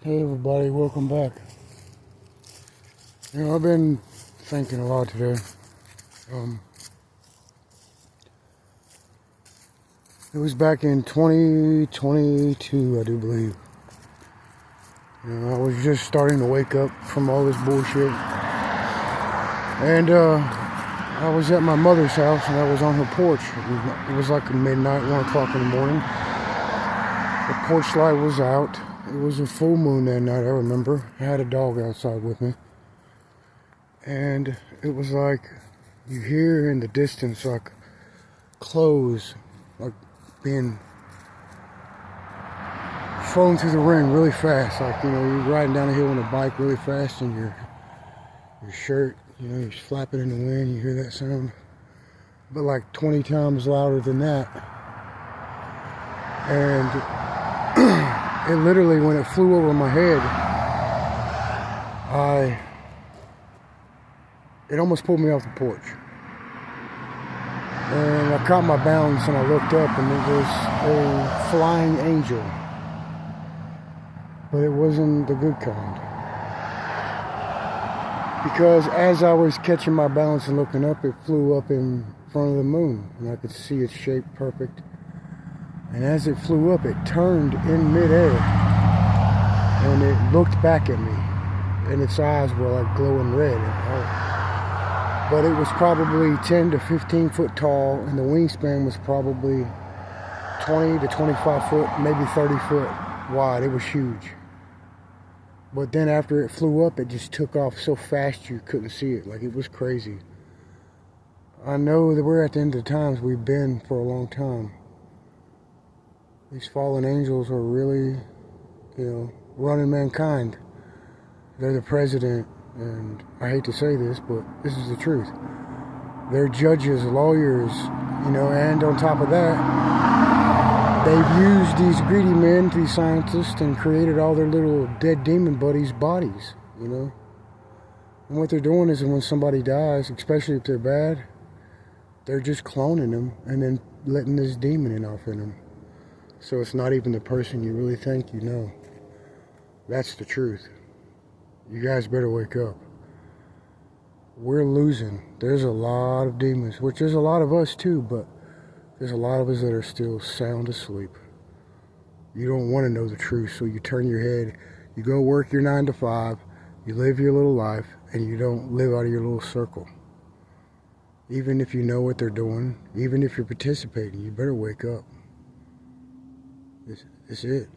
Hey everybody, welcome back. I've been thinking a lot today. It was back in 2022, I do believe. I was just starting to wake up from all this bullshit. And I was at my mother's house and I was on her porch. It was like midnight, 1 o'clock in the morning. The porch light was out. It was a full moon that night, I remember. I had a dog outside with me. And it was like, you hear in the distance, like, clothes, like, being thrown through the ring really fast. Like, you're riding down a hill on a bike really fast and your shirt, you're flapping in the wind, you hear that sound. But like 20 times louder than that. And it literally, when it flew over my head, it almost pulled me off the porch. And I caught my balance and I looked up and it was a flying angel. But it wasn't the good kind. Because as I was catching my balance and looking up, it flew up in front of the moon. And I could see its shape perfect. And as it flew up, it turned in midair. And it looked back at me. And its eyes were like glowing red. But it was probably 10 to 15 foot tall. And the wingspan was probably 20 to 25 foot, maybe 30 foot wide. It was huge. But then after it flew up, it just took off so fast you couldn't see it. Like, it was crazy. I know that we're at the end of the times we've been for a long time. These fallen angels are really, running mankind. They're the president, and I hate to say this, but this is the truth. They're judges, lawyers, and on top of that, they've used these greedy men, these scientists, and created all their little dead demon buddies' bodies, And what they're doing is when somebody dies, especially if they're bad, they're just cloning them and then letting this demon off in them. So it's not even the person you really think you know. That's the truth. You guys better wake up. We're losing. There's a lot of demons, which there's a lot of us too, but there's a lot of us that are still sound asleep. You don't want to know the truth, so you turn your head, you go work your 9 to 5, you live your little life, and you don't live out of your little circle. Even if you know what they're doing, even if you're participating, you better wake up. This is it.